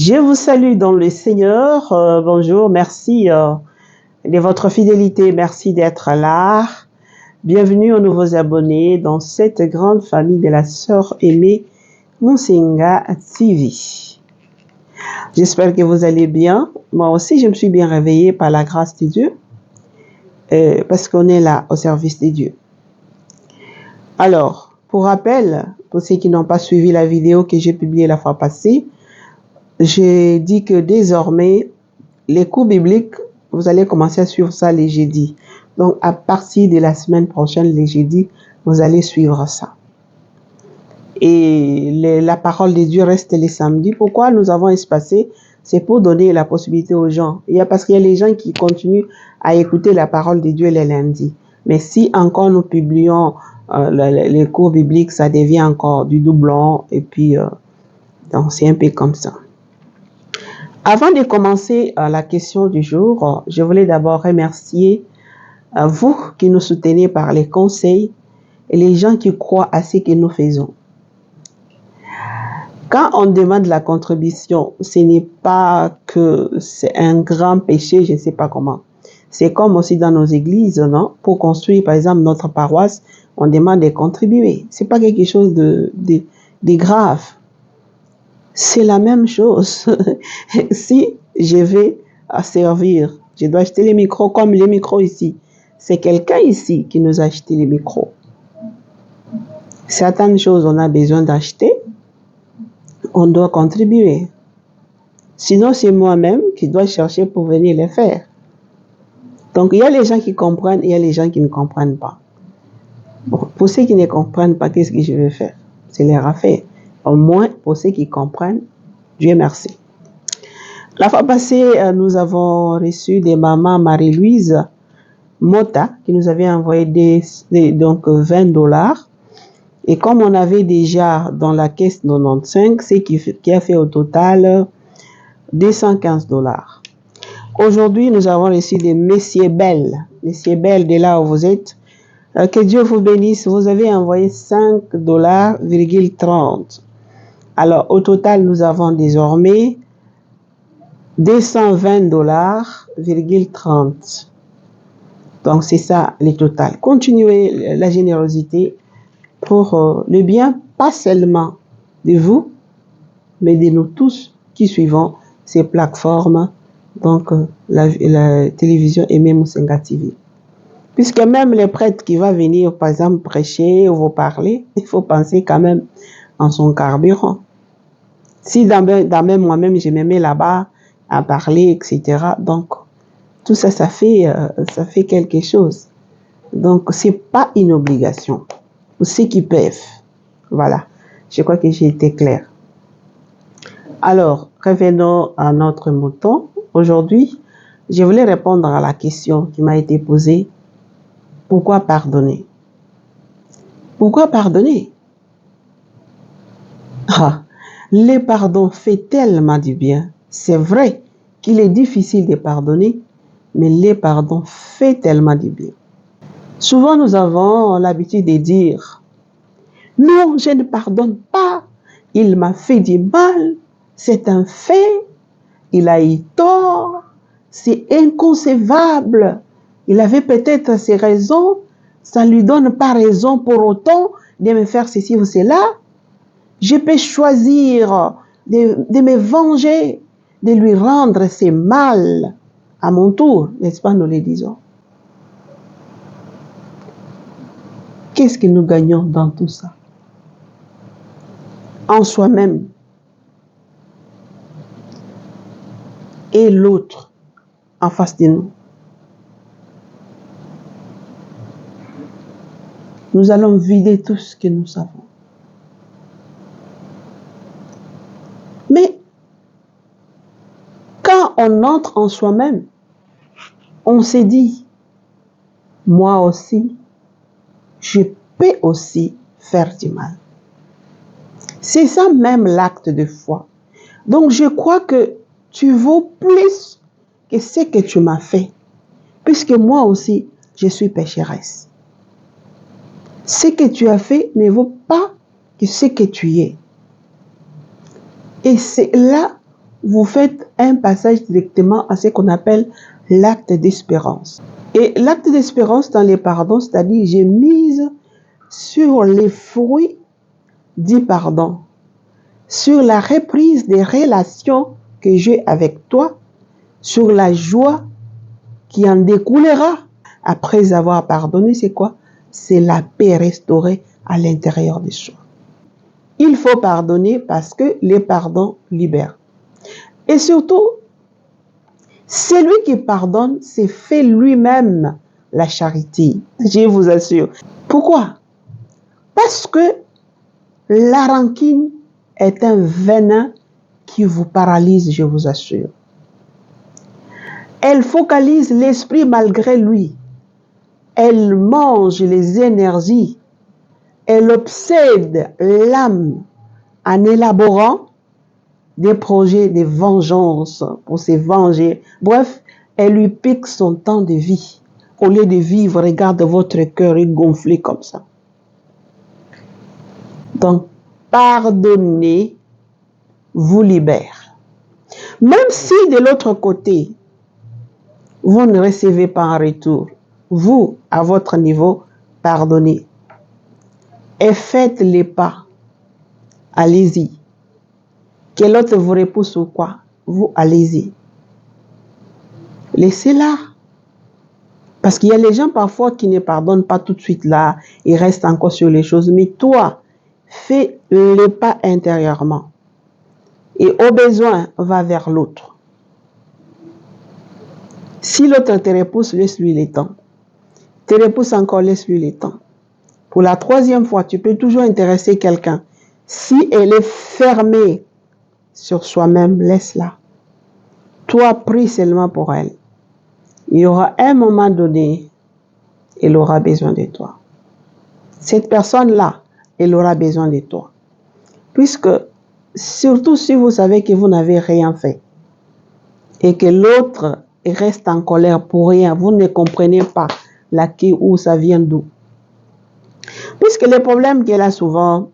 Je vous salue dans le Seigneur. Bonjour, merci de votre fidélité, merci d'être là. Bienvenue aux nouveaux abonnés dans cette grande famille de la sœur aimée Musinga TV. J'espère que vous allez bien. Moi aussi, je me suis bien réveillée par la grâce de Dieu parce qu'on est là au service de Dieu. Alors, pour rappel, pour ceux qui n'ont pas suivi la vidéo que j'ai publiée la fois passée, j'ai dit que désormais, les cours bibliques, vous allez commencer à suivre ça les jeudis. Donc, à partir de la semaine prochaine, les jeudis, vous allez suivre ça. Et la parole de Dieu reste les samedis. Pourquoi nous avons espacé? C'est pour donner la possibilité aux gens. Parce qu'il y a les gens qui continuent à écouter la parole de Dieu les lundis. Mais si encore nous publions les cours bibliques, ça devient encore du doublon. Et puis, donc c'est un peu comme ça. Avant de commencer la question du jour, je voulais d'abord remercier vous qui nous soutenez par les conseils et les gens qui croient à ce que nous faisons. Quand on demande la contribution, ce n'est pas que c'est un grand péché, je ne sais pas comment. C'est comme aussi dans nos églises, non? Pour construire, par exemple, notre paroisse, on demande de contribuer. Ce n'est pas quelque chose de grave. C'est la même chose. Si je vais servir, je dois acheter les micros comme les micros ici. C'est quelqu'un ici qui nous a acheté les micros. Certaines choses, on a besoin d'acheter. On doit contribuer. Sinon, c'est moi-même qui dois chercher pour venir les faire. Donc, il y a les gens qui comprennent et il y a les gens qui ne comprennent pas. Bon, pour ceux qui ne comprennent pas, qu'est-ce que je vais faire? C'est leur affaire. Au moins, pour ceux qui comprennent, Dieu merci. La fois passée, nous avons reçu des mamans Marie-Louise Mota qui nous avait envoyé donc $20. Et comme on avait déjà dans la caisse 95, c'est qui a fait au total $215. Aujourd'hui, nous avons reçu des messieurs belles de là où vous êtes. Que Dieu vous bénisse. Vous avez envoyé $5,30. Alors, au total, nous avons désormais $220,30. Donc, c'est ça le total. Continuez la générosité pour le bien, pas seulement de vous, mais de nous tous qui suivons ces plateformes, donc la télévision Aimé Musinga TV. Puisque même les prêtres qui vont venir, par exemple, prêcher ou vous parler, il faut penser quand même en son carburant. Si dans même moi-même, je me mets là-bas à parler, etc. Donc, tout ça, ça fait quelque chose. Donc, c'est pas une obligation. Pour ceux qui peuvent. Voilà. Je crois que j'ai été claire. Alors, revenons à notre mouton. Aujourd'hui, je voulais répondre à la question qui m'a été posée. Pourquoi pardonner? Pourquoi pardonner? Le pardon fait tellement du bien. C'est vrai qu'il est difficile de pardonner, mais le pardon fait tellement du bien. Souvent, nous avons l'habitude de dire « Non, je ne pardonne pas. Il m'a fait du mal. C'est un fait. Il a eu tort. C'est inconcevable. Il avait peut-être ses raisons. Ça ne lui donne pas raison pour autant de me faire ceci ou cela. Je peux choisir de me venger, de lui rendre ses mal à mon tour. » N'est-ce pas, nous le disons. Qu'est-ce que nous gagnons dans tout ça? En soi-même et l'autre en face de nous. Nous allons vider tout ce que nous savons. Mais quand on entre en soi-même, on s'est dit, moi aussi, je peux aussi faire du mal. C'est ça même l'acte de foi. Donc je crois que tu vaux plus que ce que tu m'as fait, puisque moi aussi, je suis pécheresse. Ce que tu as fait ne vaut pas que ce que tu es. Et c'est là vous faites un passage directement à ce qu'on appelle l'acte d'espérance. Et l'acte d'espérance dans les pardons, c'est-à-dire j'ai mise sur les fruits du pardon, sur la reprise des relations que j'ai avec toi, sur la joie qui en découlera après avoir pardonné. C'est quoi? C'est la paix restaurée à l'intérieur de soi. Il faut pardonner parce que les pardons libèrent. Et surtout, celui qui pardonne s'est fait lui-même la charité. Je vous assure. Pourquoi? Parce que la rancune est un venin qui vous paralyse, je vous assure. Elle focalise l'esprit malgré lui. Elle mange les énergies. Elle obsède l'âme en élaborant des projets de vengeance pour se venger. Bref, elle lui pique son temps de vie. Au lieu de vivre, regarde votre cœur gonflé comme ça. Donc, pardonner vous libère. Même si de l'autre côté, vous ne recevez pas en retour, vous, à votre niveau, pardonnez. Et faites les pas. Allez-y. Que l'autre vous repousse ou quoi, vous allez-y. Laissez-la. Parce qu'il y a les gens parfois qui ne pardonnent pas tout de suite là, ils restent encore sur les choses. Mais toi, fais le pas intérieurement. Et au besoin, va vers l'autre. Si l'autre te repousse, laisse-lui le temps. Te repousse encore, laisse-lui le temps. Pour la troisième fois, tu peux toujours intéresser quelqu'un. Si elle est fermée sur soi-même, laisse-la. Toi, prie seulement pour elle. Il y aura un moment donné, elle aura besoin de toi. Cette personne-là, elle aura besoin de toi. Puisque, surtout si vous savez que vous n'avez rien fait et que l'autre reste en colère pour rien, vous ne comprenez pas laquelle où ça vient d'où. Puisque le problème qu'il y a souvent,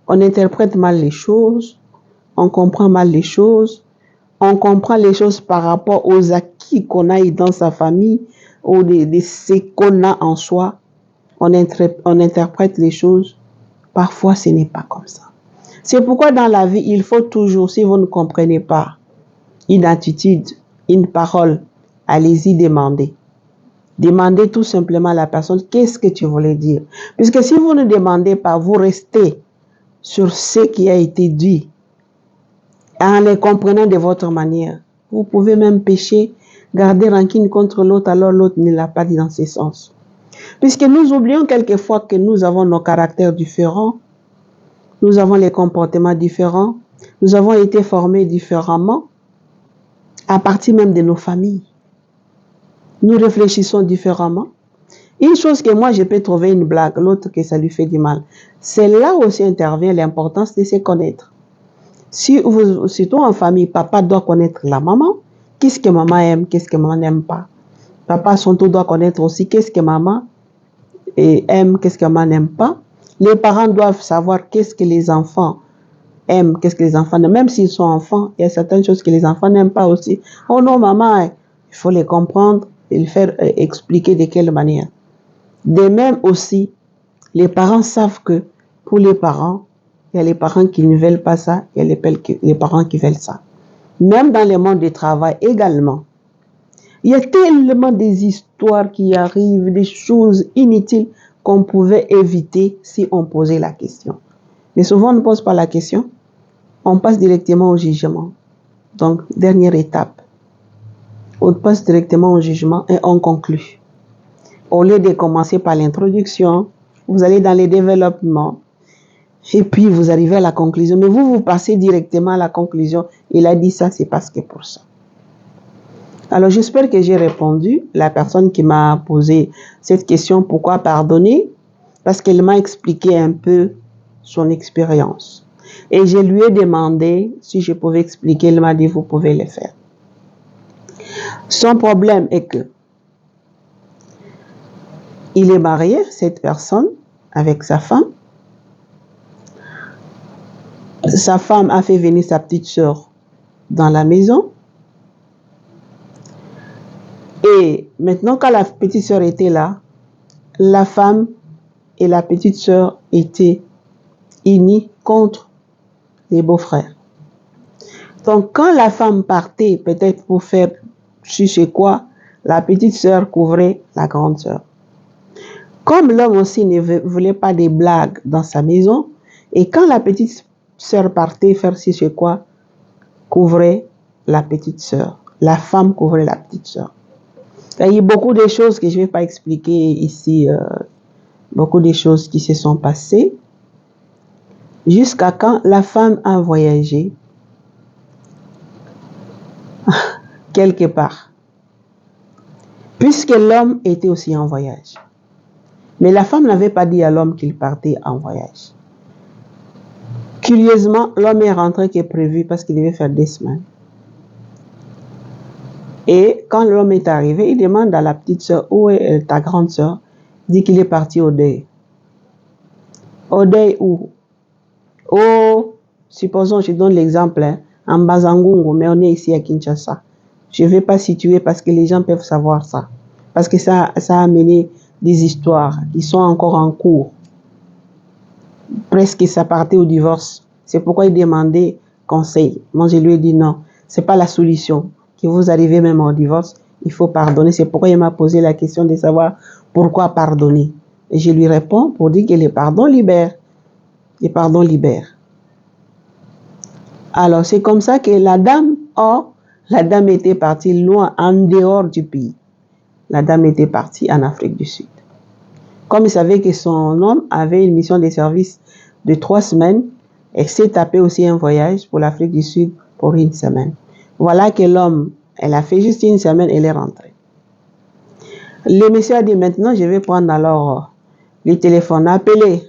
on interprète mal les choses, on comprend mal les choses, on comprend les choses par rapport aux acquis qu'on a dans sa famille ou de ce qu'on a en soi. On interprète les choses. Parfois, ce n'est pas comme ça. C'est pourquoi dans la vie, il faut toujours, si vous ne comprenez pas une attitude, une parole, allez-y demander. Demandez tout simplement à la personne, qu'est-ce que tu voulais dire? Puisque si vous ne demandez pas, vous restez sur ce qui a été dit, en les comprenant de votre manière. Vous pouvez même pécher, garder rancune contre l'autre, alors l'autre ne l'a pas dit dans ce sens. Puisque nous oublions quelquefois que nous avons nos caractères différents, nous avons les comportements différents, nous avons été formés différemment, à partir même de nos familles. Nous réfléchissons différemment. Une chose que moi je peux trouver une blague, l'autre que ça lui fait du mal. C'est là aussi intervient l'importance de se connaître. Si vous, surtout en famille, papa doit connaître la maman. Qu'est-ce que maman aime, qu'est-ce que maman n'aime pas. Papa, son tour, doit connaître aussi qu'est-ce que maman aime, qu'est-ce que maman n'aime pas. Les parents doivent savoir qu'est-ce que les enfants aiment, qu'est-ce que les enfants n'aiment. Même s'ils sont enfants, il y a certaines choses que les enfants n'aiment pas aussi. Oh non, maman, il faut les comprendre et les faire expliquer de quelle manière. De même aussi, les parents savent que pour les parents, il y a les parents qui ne veulent pas ça, il y a les parents qui veulent ça. Même dans le monde du travail également. Il y a tellement des histoires qui arrivent, des choses inutiles qu'on pouvait éviter si on posait la question. Mais souvent, on ne pose pas la question. On passe directement au jugement. Donc, dernière étape. On passe directement au jugement et on conclut. Au lieu de commencer par l'introduction, vous allez dans les développements. Et puis, vous arrivez à la conclusion. Mais vous passez directement à la conclusion. Il a dit ça, c'est parce que pour ça. Alors, j'espère que j'ai répondu. La personne qui m'a posé cette question, pourquoi pardonner? Parce qu'elle m'a expliqué un peu son expérience. Et je lui ai demandé si je pouvais expliquer. Elle m'a dit, vous pouvez le faire. Son problème est que il est marié, cette personne, avec sa femme. Sa femme a fait venir sa petite sœur dans la maison. Et maintenant, quand la petite sœur était là, la femme et la petite sœur étaient unies contre les beaux-frères. Donc, quand la femme partait, peut-être pour faire je sais quoi, la petite sœur couvrait la grande sœur. Comme l'homme aussi ne voulait pas des blagues dans sa maison, et quand la petite sœur partait faire je sais quoi, couvrait la petite sœur. La femme couvrait la petite sœur. Il y a beaucoup de choses que je ne vais pas expliquer ici, beaucoup de choses qui se sont passées, jusqu'à quand la femme a voyagé quelque part, puisque l'homme était aussi en voyage. Mais la femme n'avait pas dit à l'homme qu'il partait en voyage. Curieusement, l'homme est rentré qui est prévu parce qu'il devait faire des semaines. Et quand l'homme est arrivé, il demande à la petite sœur, où est ta grande sœur? Il dit qu'il est parti au deuil. Au deuil où? Supposons, je donne l'exemple, en Bazangungu, mais on est ici à Kinshasa. Je ne vais pas situer parce que les gens peuvent savoir ça. Parce que ça a amené des histoires qui sont encore en cours. Presque ça partait au divorce. C'est pourquoi il demandait conseil. Moi, je lui ai dit non, ce n'est pas la solution. Que vous arrivez même au divorce, il faut pardonner. C'est pourquoi il m'a posé la question de savoir pourquoi pardonner. Et je lui réponds pour dire que le pardon libère. Le pardon libère. Alors, c'est comme ça que la dame était partie loin, en dehors du pays. La dame était partie en Afrique du Sud. Comme il savait que son homme avait une mission de service de 3 semaines, elle s'est tapé aussi un voyage pour l'Afrique du Sud pour 1 semaine. Voilà que l'homme, elle a fait juste 1 semaine, elle est rentrée. Le monsieur a dit maintenant, je vais prendre alors le téléphone, appeler.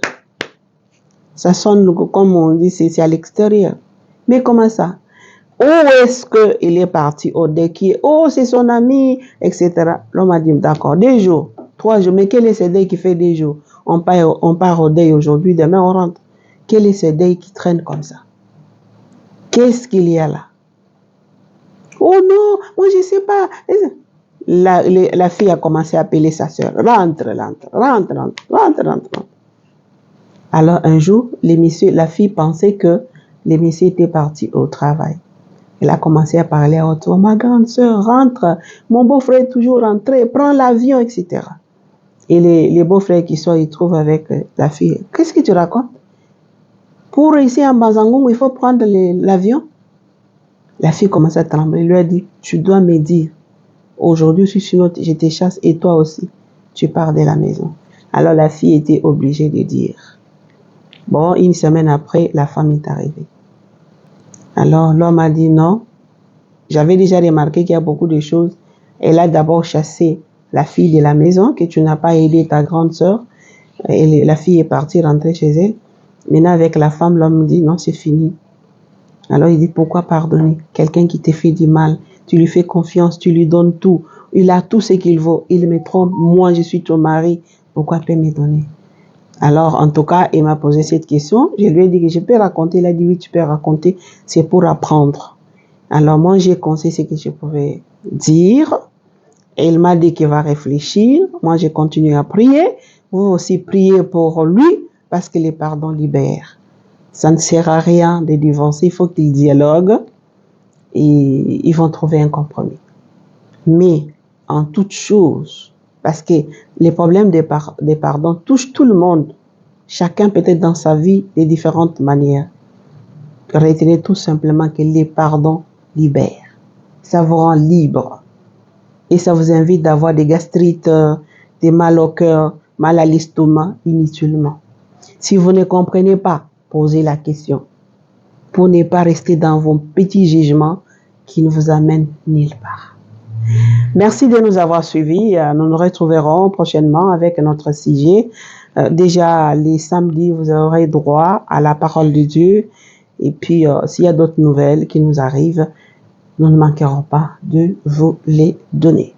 Ça sonne comme on dit, c'est à l'extérieur. Mais comment ça? Où est-ce qu'il est parti au deuil? C'est son ami, etc. L'homme a dit, d'accord, 2 jours, 3 jours. Mais quel est ce deuil qui fait 2 jours? On part au deuil aujourd'hui, demain on rentre. Quel est ce deuil qui traîne comme ça? Qu'est-ce qu'il y a là? Oh non, moi je ne sais pas. La fille a commencé à appeler sa soeur. Rentre. Alors un jour, la fille pensait que le monsieur était parti au travail. Elle a commencé à parler à autre. Ma grande soeur, rentre. Mon beau-frère est toujours rentré. Prends l'avion, etc. Et les beaux-frères qui sont, ils trouvent avec la fille. Qu'est-ce que tu racontes? Pour ici en Bazangungu, il faut prendre l'avion. La fille commence à trembler. Elle lui a dit, tu dois me dire. Aujourd'hui, sinon je te chasse et toi aussi, tu pars de la maison. Alors la fille était obligée de dire. Bon, 1 semaine après, la femme est arrivée. Alors l'homme a dit non. J'avais déjà remarqué qu'il y a beaucoup de choses. Elle a d'abord chassé la fille de la maison, que tu n'as pas aidé ta grande sœur. Et la fille est partie rentrer chez elle. Maintenant avec la femme, l'homme dit non, c'est fini. Alors il dit pourquoi pardonner? Quelqu'un qui te fait du mal, tu lui fais confiance, tu lui donnes tout. Il a tout ce qu'il vaut. Il me trompe, moi je suis ton mari. Pourquoi peut me donner? Alors, en tout cas, il m'a posé cette question. Je lui ai dit que je peux raconter. Il a dit oui, tu peux raconter. C'est pour apprendre. Alors, moi, j'ai conseillé ce que je pouvais dire. Et il m'a dit qu'il va réfléchir. Moi, j'ai continué à prier. Vous aussi priez pour lui parce que le pardon libère. Ça ne sert à rien de divorcer. Il faut qu'ils dialoguent et ils vont trouver un compromis. Mais, en toute chose, parce que les problèmes des pardons touchent tout le monde. Chacun peut-être dans sa vie de différentes manières. Retenez tout simplement que les pardons libèrent. Ça vous rend libre. Et ça vous invite d'avoir des gastrites, des mal au cœur, mal à l'estomac, inutilement. Si vous ne comprenez pas, posez la question. Pour ne pas rester dans vos petits jugements qui ne vous amènent nulle part. Merci de nous avoir suivis. Nous nous retrouverons prochainement avec notre sujet. Déjà, les samedis, vous aurez droit à la parole de Dieu. Et puis, s'il y a d'autres nouvelles qui nous arrivent, nous ne manquerons pas de vous les donner.